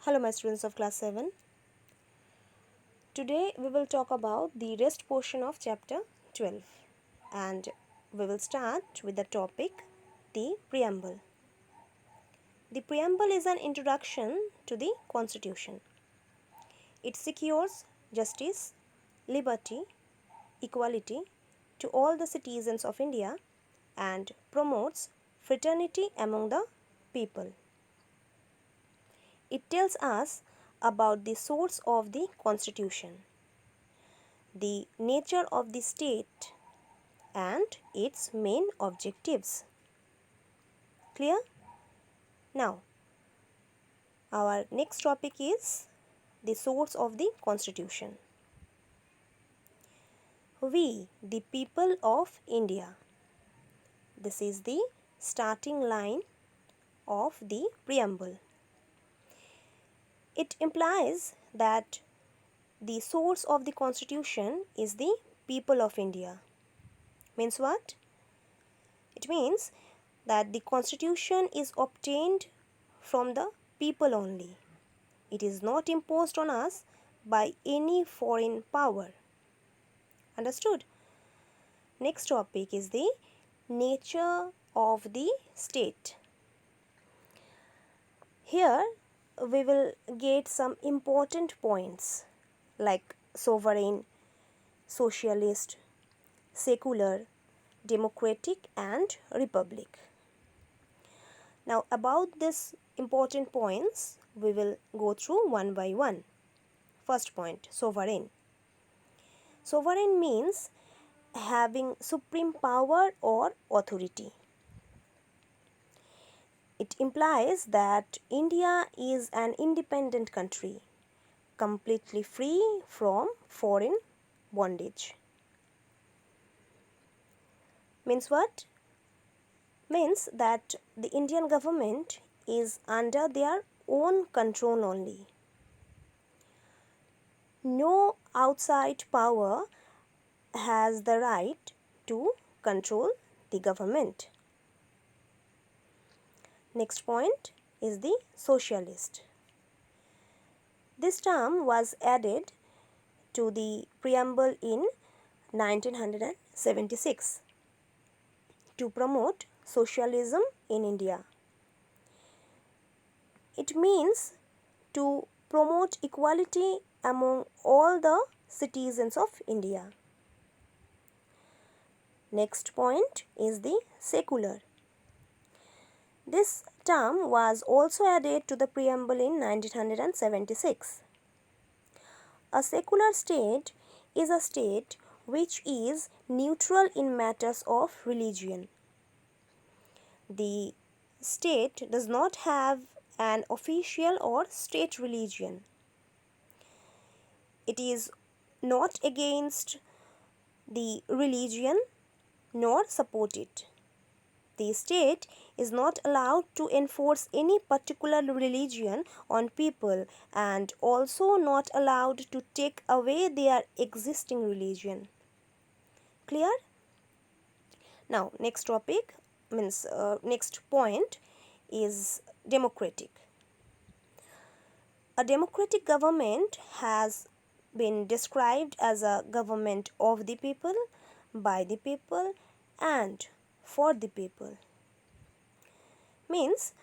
Hello my students of class 7. Today we will talk about the rest portion of chapter 12 and we will start with the topic the preamble. The preamble is an introduction to the constitution. It secures justice, liberty, equality to all the citizens of India and promotes fraternity among the people. It tells us about the source of the constitution, the nature of the state and its main objectives. Clear? Now, our next topic is the source of the constitution. We, the people of India. This is the starting line of the preamble. It implies that the source of the constitution is the people of India. Means what? It means that the constitution is obtained from the people only. It is not imposed on us by any foreign power. Understood? Next topic is the nature of the state. Here we will get some important points like sovereign, socialist, secular, democratic and republic. Now about these important points we will go through one by one. First point, sovereign. Sovereign means having supreme power or authority. It implies that India is an independent country, completely free from foreign bondage. Means what? Means that the Indian government is under their own control only. No outside power has the right to control the government. Next point is the socialist. This term was added to the preamble in 1976 to promote socialism in India. It means to promote equality among all the citizens of India. Next point is the secular. This term was also added to the preamble in 1976. A secular state is a state which is neutral in matters of religion. The state does not have an official or state religion. It is not against the religion nor support it. The state is not allowed to enforce any particular religion on people and also not allowed to take away their existing religion. Clear? Now, next topic means next point is democratic. A democratic government has been described as a government of the people, by the people and for the people. Means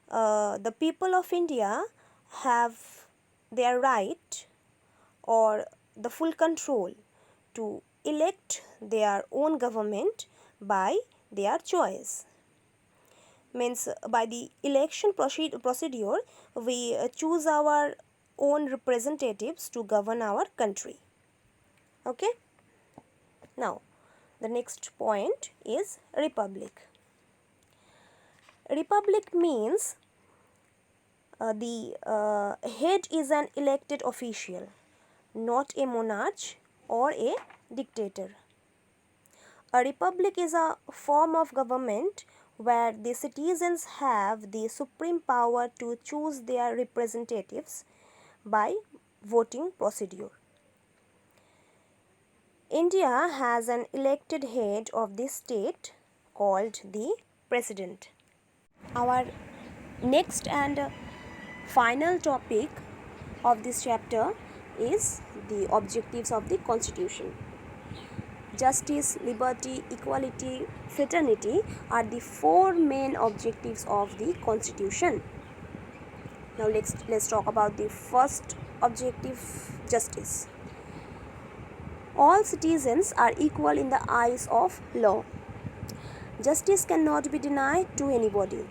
the people of India have their right or the full control to elect their own government by their choice. Means by the election procedure we choose our own representatives to govern our country. Okay? Now the next point is republic. Republic means the head is an elected official, not a monarch or a dictator. A republic is a form of government where the citizens have the supreme power to choose their representatives by voting procedure. India has an elected head of the state called the president. Our next and final topic of this chapter is the objectives of the Constitution. Justice, liberty, equality, fraternity are the four main objectives of the Constitution. Now let's talk about the first objective, justice. All citizens are equal in the eyes of law. Justice cannot be denied to anybody.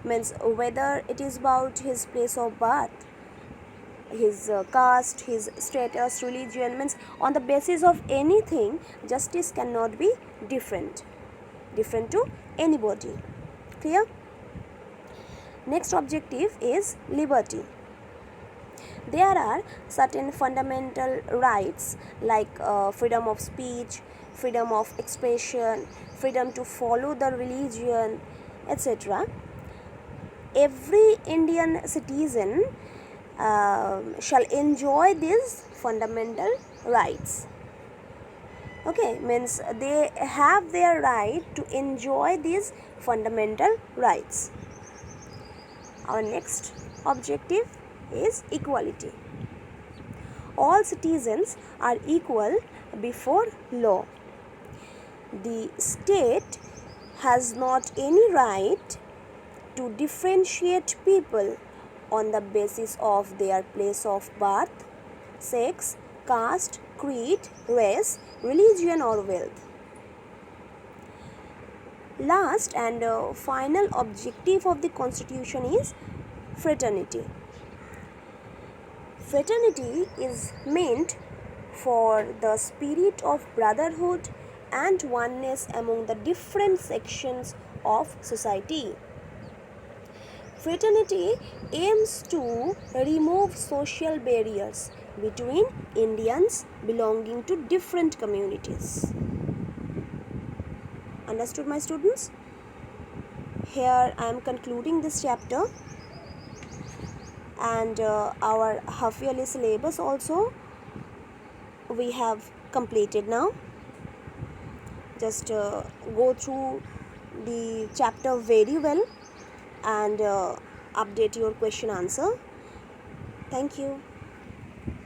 Means whether it is about his place of birth, his caste, his status, religion, means on the basis of anything, justice cannot be different to anybody. Clear? Next objective is liberty. There are certain fundamental rights like freedom of speech, freedom of expression, freedom to follow the religion, etc. Every Indian citizen shall enjoy these fundamental rights. Okay, means they have their right to enjoy these fundamental rights. Our next objective is equality. All citizens are equal before law. The state has not any right to differentiate people on the basis of their place of birth, sex, caste, creed, race, religion or wealth. Last and final objective of the Constitution is fraternity. Fraternity is meant for the spirit of brotherhood and oneness among the different sections of society. Fraternity aims to remove social barriers between Indians belonging to different communities. Understood, my students? Here I am concluding this chapter, and our half-yearly syllabus also we have completed now. Just go through the chapter very well and update your question answer. Thank you.